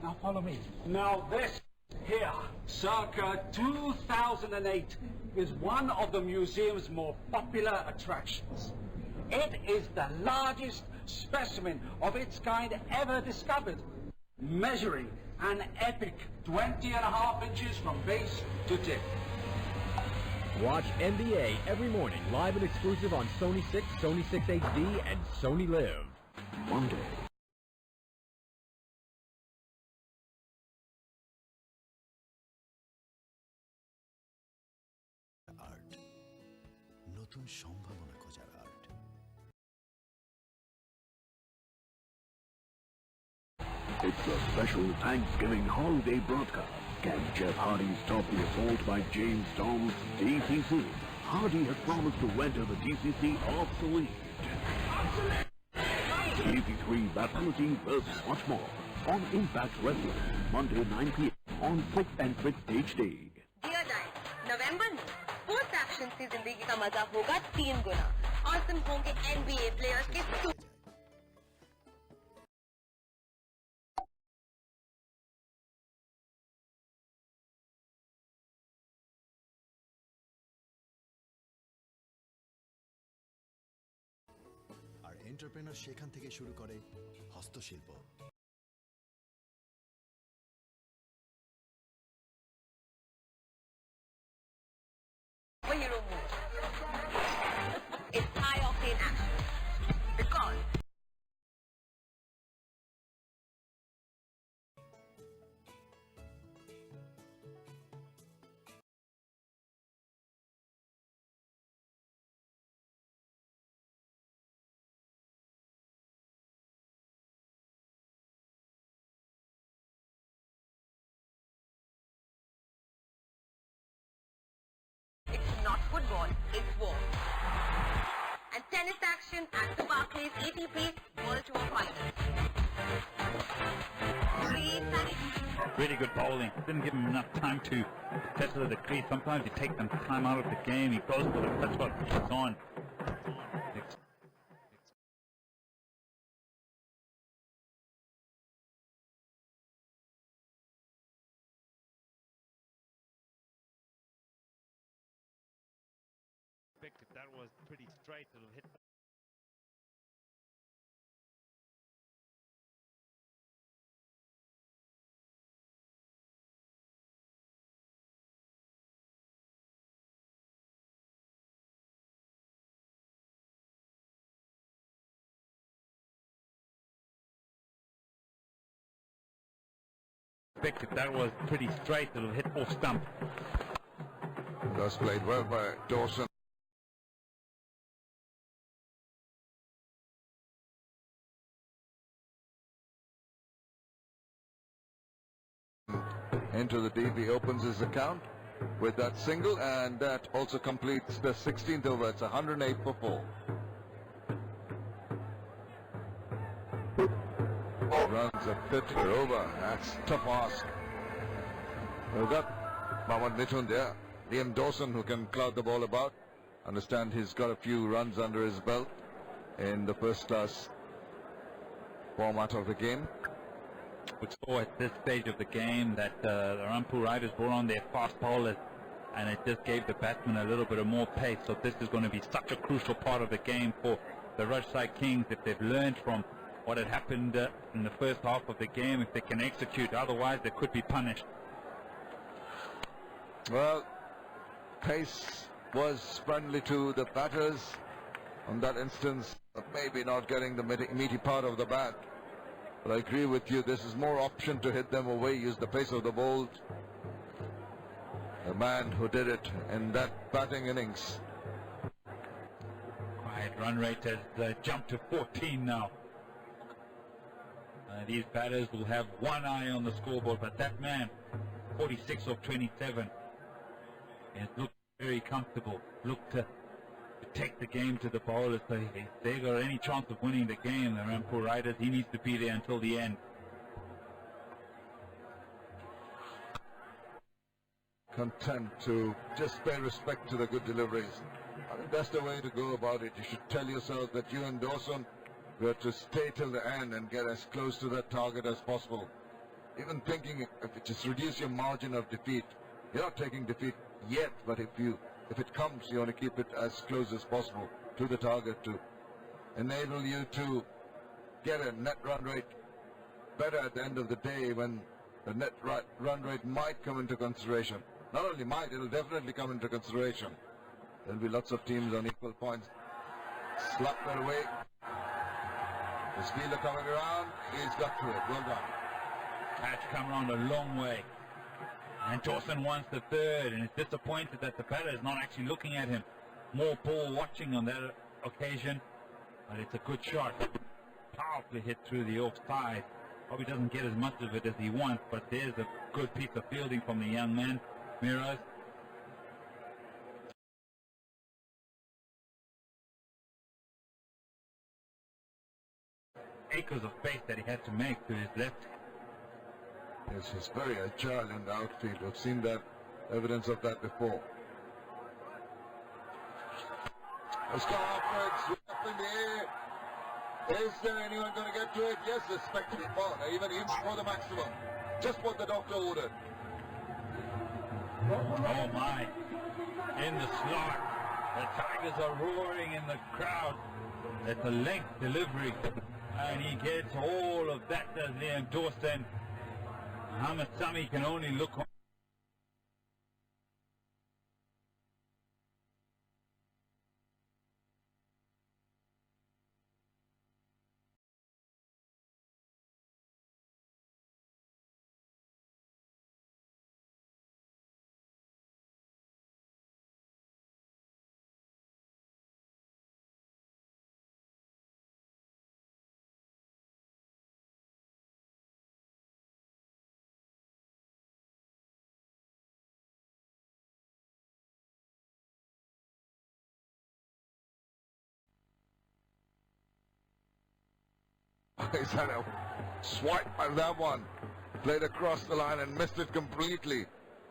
Now follow me. Now this here, circa 2008, is one of the museum's more popular attractions. It is the largest specimen of its kind ever discovered, measuring an epic 20.5 inches from base to tip. Watch NBA every morning, live and exclusive on Sony 6, Sony 6 HD, and Sony Live. Monday. Art. নতুন সম্ভাবনা খোঁজার art. It's a special Thanksgiving holiday broadcast. Can Jeff Hardy stop the assault by James Tom's DCC? Hardy has promised to enter the DCC off the lead. DC3 Battleity versus much more on Impact Wrestling, Monday 9 p.m. on 6 and 6 HD. Dear Diet, नवंबर में sports action से जिंदगी का मजा होगा 3 गुना। Awesome होंगे NBA players के আর entrepreneur সেখান থেকে শুরু করে হস্তশিল্প। hero move. It's high octane action. Because not football, it's war. And tennis action at the Barclays ATP World Tour Finals. Really good bowling. Didn't give him enough time to settle the crease. Sometimes you take them time out of the game. He goes for it. That's what he's on. If that was pretty straight, it'll hit. If that was pretty straight, it'll hit off stump. That's played well by Dawson. Into the deep, he opens his account with that single, and that also completes the 16th over. It's 108 for 4. Runs a 50 over. That's tough ask. We've got Mohammad Mithun there. Liam Dawson, who can cloud the ball about. Understand he's got a few runs under his belt in the first class format of the game. We saw at this stage of the game that the Rampur Riders brought on their fast bowlers, and it just gave the batsmen a little bit of more pace. So this is going to be such a crucial part of the game for the Rajshahi Kings if they've learned from what had happened in the first half of the game, if they can execute. Otherwise, they could be punished. Well, pace was friendly to the batters on that instance, but maybe not getting the meaty part of the bat. But I agree with you, this is more option to hit them away, use the pace of the ball. The man who did it in that batting innings. Quiet run rate has jumped to 14 now. These batters will have one eye on the scoreboard, but that man, 46 of 27, has looked very comfortable, looked to take the game to the bowlers. So if they got any chance of winning the game, the Rampur Riders, he needs to be there until the end. Content to just pay respect to the good deliveries. I think that's the way to go about it. You should tell yourself that you and Dawson got to stay till the end and get as close to that target as possible. even thinking if it just reduce your margin of defeat. You're not taking defeat yet, but if it comes, you want to keep it as close as possible to the target to enable you to get a net run rate better at the end of the day, when the net run rate might come into consideration. Not only might, it'll definitely come into consideration. There'll be lots of teams on equal points. Slapped that away. The fielder coming around, he's got to it. Well done. Catch come around a long way. And Dawson wants the third, and is disappointed that the batter is not actually looking at him. More ball watching on that occasion, but it's a good shot. Powerfully hit through the offside. Probably doesn't get as much of it as he wants, but there's a good piece of fielding from the young man, Miraz. Acres of space that he had to make to his left. Yes, he's very agile in the outfield. We've seen that, evidence of that before. Let's go upwards, up in the air. Is there anyone going to get to it? Yes, respectfully far. Even for the maximum. Just what the doctor ordered. Oh my. In the slot. The Tigers are roaring in the crowd. It's a length delivery. And he gets all of that, does Liam Dawson. Muhammad Sami can only look on. He's had a swipe at that one. Played across the line and missed it completely.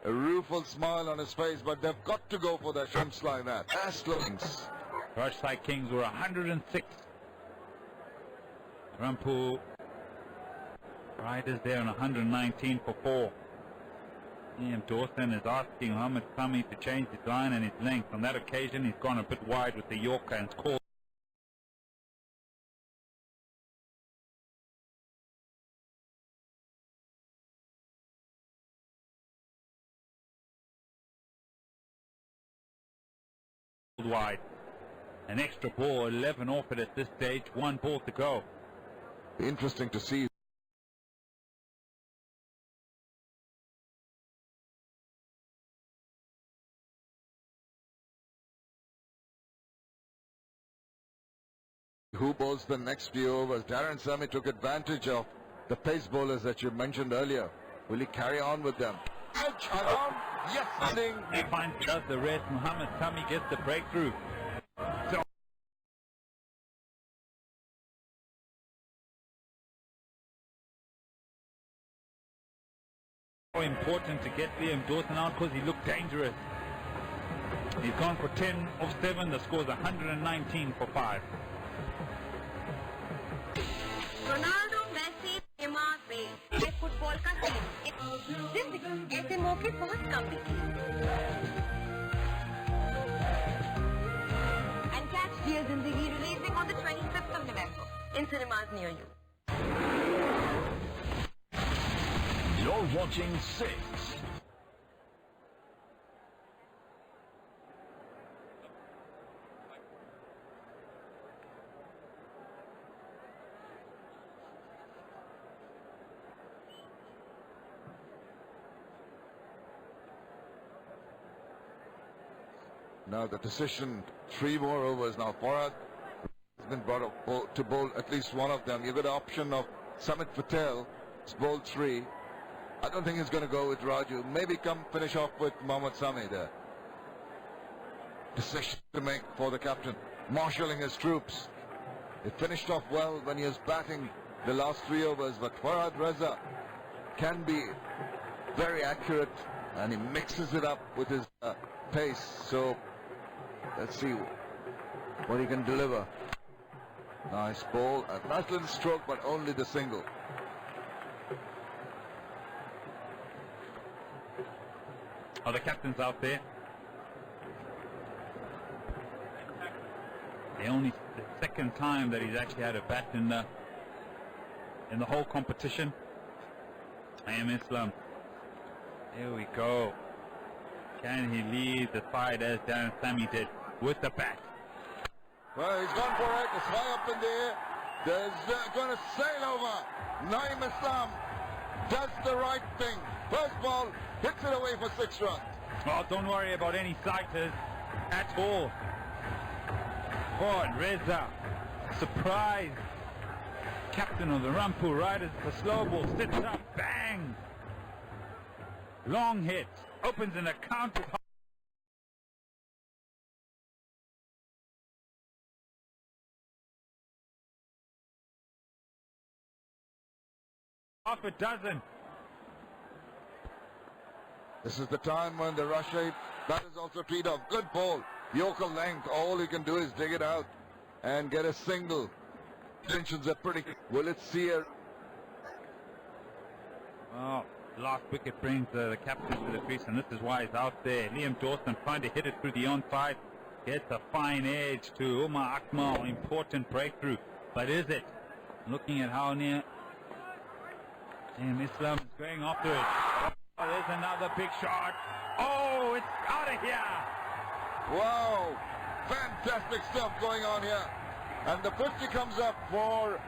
A rueful smile on his face, but they've got to go for their shrimps like that. That's Kings. Rajsai Kings were 106. Rampu Riders there on 119 for 4. Liam Dawson is asking Muhammad Sami to change his line and his length. On that occasion, he's gone a bit wide with the Yorker and scored. Wide. An extra ball, 11 off it at this stage, 1 ball to go. Interesting to see. Who bowls the next few overs? Darren Sammy took advantage of the pace bowlers that you mentioned earlier. Will he carry on with them? Edge on. Yes, He finds does the rest. Muhammad Sami gets the breakthrough. So important to get Liam Dawson out because he looked dangerous. He's gone for 10 of 7. The score's 119 for 5. Ronaldo Messi Neymar Bale ये football का scene ऐसे मौके बहुत कम दिखे and catch Dear Zindagi releasing on the 25th of November in cinemas near you. You're watching 6. Now the decision, 3 more overs now. Farhad has been brought up to bowl at least one of them. You've got the option of Samit Patel, it's bowled 3. I don't think he's going to go with Raju. Maybe come finish off with Mohammad Sami there. Decision to make for the captain, marshalling his troops. He finished off well when he was batting the last 3 overs, but Farhad Reza can be very accurate and he mixes it up with his pace. So let's see what he can deliver. Nice ball, a nice little stroke, but only the single. Oh, the captain's out there. The second time that he's actually had a bat in the whole competition. Islam. There we go. Can he lead the side as Darren Sammy did with the bat? Well, he's gone for it. It's high up in the air. There's going to sail over. Naeem Islam does the right thing. First ball, hits it away for 6 runs. Oh, don't worry about any sighters at all. Oh, and Reza, surprise. Captain of the Rampur Riders, the slow ball, sits up, bang. Long hit, opens an account. Half a dozen. This is the time when the Rashid bat is also teed off. Good ball. Yokel length. All you can do is dig it out and get a single. Tensions are pretty. Will it see a... Oh, last wicket brings the captain to the crease, and this is why he's out there. Liam Dawson trying to hit it through the onside. Gets a fine edge to Umar Akmal. Important breakthrough. But is it? Looking at how near Islam is going after it. Oh, there's another big shot. Oh, it's out of here. Wow. Fantastic stuff going on here. And the 50 comes up for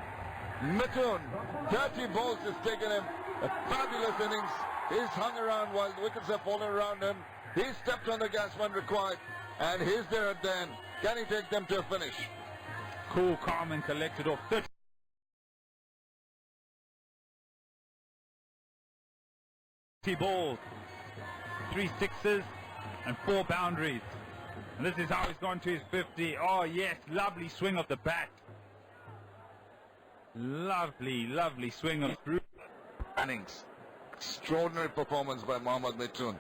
Mithun. 30 balls has taken him. A fabulous innings. He's hung around while the wickets have fallen around him. He stepped on the gas when required. And he's there at the end. Can he take them to a finish? Cool, calm and collected off 30 balls. 3 sixes and 4 boundaries. And this is how he's gone to his 50. Oh yes, lovely swing of the bat. Lovely, lovely swing of through. Innings. Extraordinary performance by Mohammad Mithun.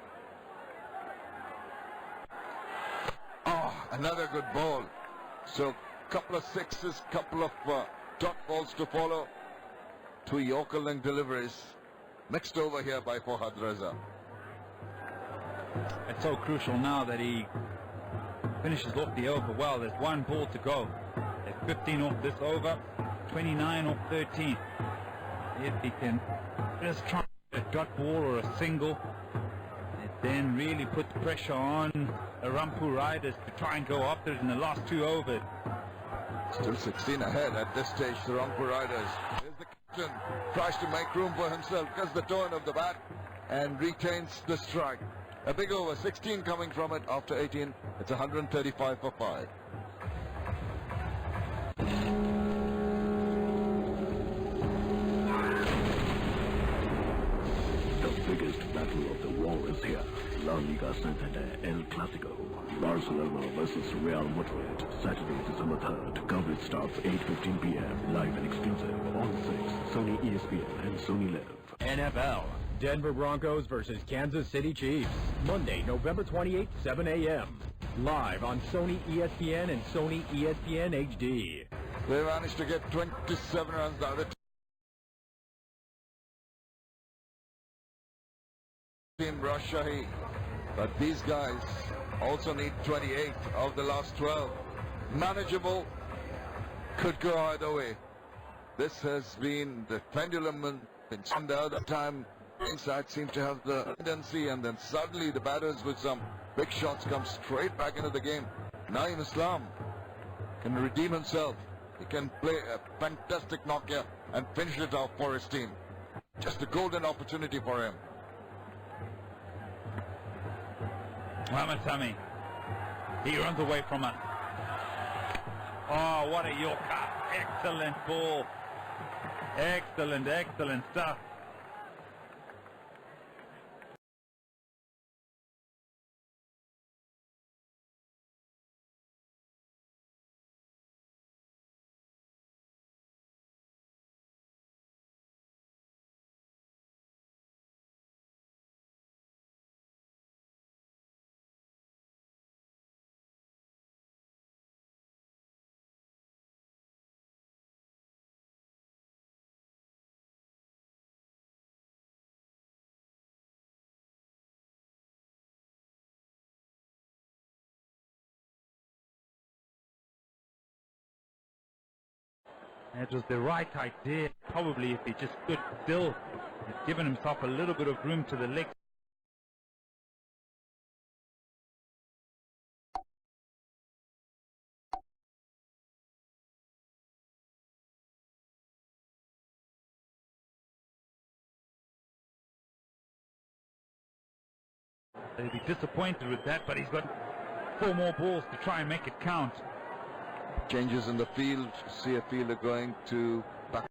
Oh, another good ball. So, couple of sixes, couple of dot balls to follow. 2 Yorker length deliveries. Mixed over here by Fahad Reza. It's so crucial now that he finishes off the over well. There's 1 ball to go. There's 15 off this over, 29 off 13. If he can just try a dot ball or a single, it then really puts pressure on the Rampur Riders to try and go after it in the last 2 overs. Still 16 ahead at this stage, the Rampur Riders. Here's the captain, tries to make room for himself, gets the turn of the bat and retains the strike. A big over, 16 coming from it after 18. It's 135 for 5. The biggest battle of the war is here. La Liga Santander El Clásico. Barcelona versus Real Madrid. Saturday, December 3rd. Coverage starts 8:15 p.m. Live and exclusive on 6, Sony ESPN and Sony Live. NFL. Denver Broncos versus Kansas City Chiefs. Monday, November 28th, 7 a.m. Live on Sony ESPN and Sony ESPN HD. They managed to get 27 runs the other team, Rajshahi. But these guys also need 28 of the last 12. Manageable. Could go either way. This has been the pendulum and the other time. Inside seems to have the tendency, and then suddenly the batters with some big shots come straight back into the game. Naeem Islam can redeem himself. He can play a fantastic knock here and finish it off for his team. Just a golden opportunity for him. Mohammad Sami, he runs away from us. Oh, what a Yorker. Excellent ball. Excellent, excellent stuff. It was the right idea. Probably if he just stood still, he's given himself a little bit of room to the leg. They'll be disappointed with that, but he's got 4 more balls to try and make it count. Changes in the field. See a fielder going to back.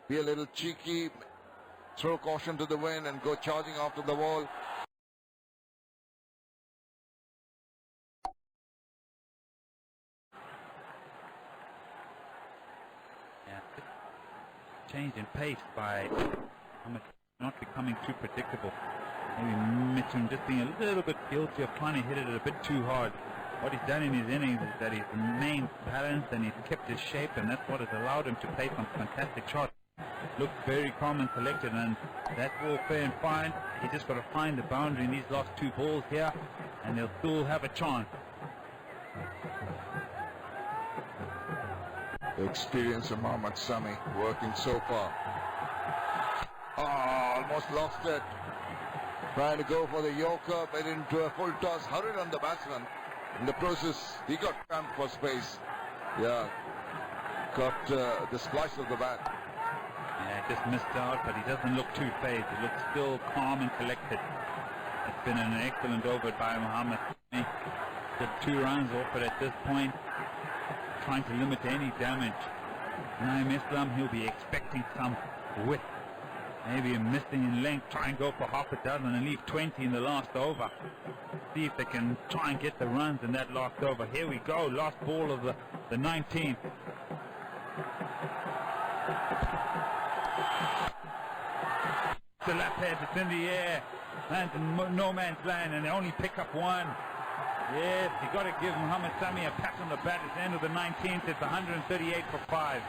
Be a little cheeky, throw caution to the wind and go charging after the ball. Yeah, change in pace by not becoming too predictable. Maybe Mitchum just being a little bit guilty of trying to hit it a bit too hard. What he's done in his innings is that he's remained balanced and he's kept his shape, and that's what has allowed him to play some fantastic shots. Looked very calm and collected, and that's all fair and fine. He just got to find the boundary in these last 2 balls here, and they'll still have a chance. The experience of Mohammad Sami working so far. Oh, almost lost it. Trying to go for the Yorker, but into a full toss. Hurried on the batsman. In the process, he got cramped for space. Yeah, got the splice of the bat. Yeah, just missed out, but he doesn't look too phased. He looks still calm and collected. It's been an excellent over by Mohammad Sami. Got 2 runs off it at this point, trying to limit any damage. Naim Islam, he'll be expecting some width. Maybe a missing in length, try and go for half a dozen and leave 20 in the last over. See if they can try and get the runs in that last over. Here we go, last ball of the 19th. The lap head, it's in the air, lands in no man's land, and they only pick up 1. Yes, you got to give Mohammad Sami a pat on the back. It's the end of the 19th. It's 138 for 5.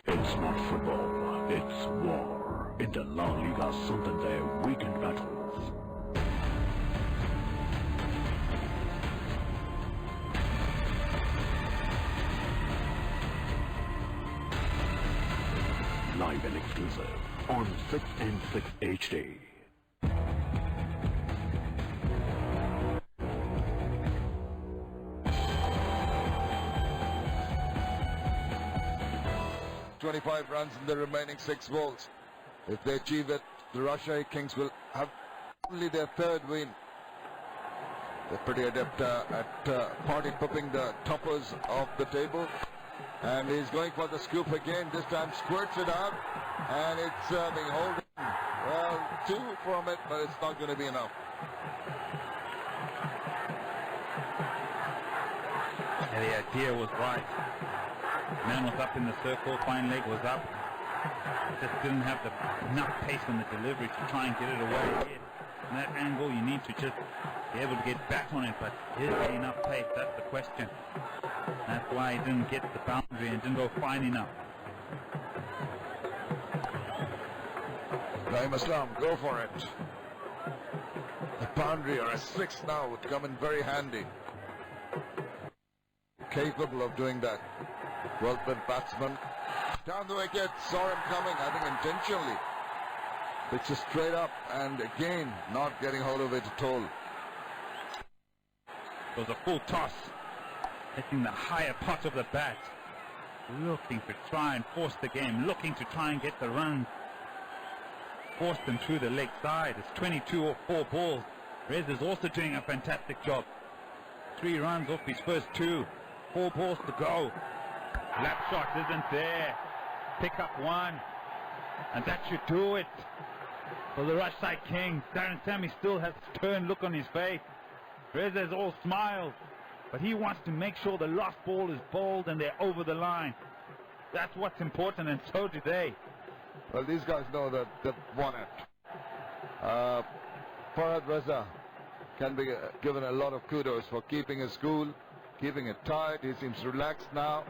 It's not football, it's war in the La Liga Santander weekend battles. Live and exclusive on 6 and 6 HD. .25 runs in the remaining 6 balls. If they achieve it, the Rajshahi Kings will have only their 3rd win. They're pretty adept at party popping the toppers of the table. And he's going for the scoop again. This time squirts it out, and it's being held in. Well, 2 from it, but it's not going to be enough. And the idea was right. Man was up in the circle, fine leg was up. Just didn't have enough pace on the delivery to try and get it away. From that angle, you need to just be able to get back on it, but is there enough pace? That's the question. That's why he didn't get the boundary and didn't go fine enough. Naim Islam, go for it. The boundary or a 6 now would come in very handy. Capable of doing that. Well-played batsman. Down the wicket, saw him coming, I think intentionally. Pitches straight up, and again, not getting hold of it at all. It was a full toss, hitting the higher part of the bat. Looking to try and force the game, looking to try and get the run. Forced them through the leg side. It's 22 or 4 balls. Rez is also doing a fantastic job. 3 runs off his first 2. 4 balls to go. Lap shot isn't there. Pick up 1. And that should do it for the rush side Kings. Darren Sammy still has a stern look on his face. Reza's all smiles, but he wants to make sure the last ball is bowled and they're over the line. That's what's important, and so do they. Well, these guys know that they've won it. Farhad Reza can be given a lot of kudos for keeping his cool, keeping it tight. He seems relaxed now.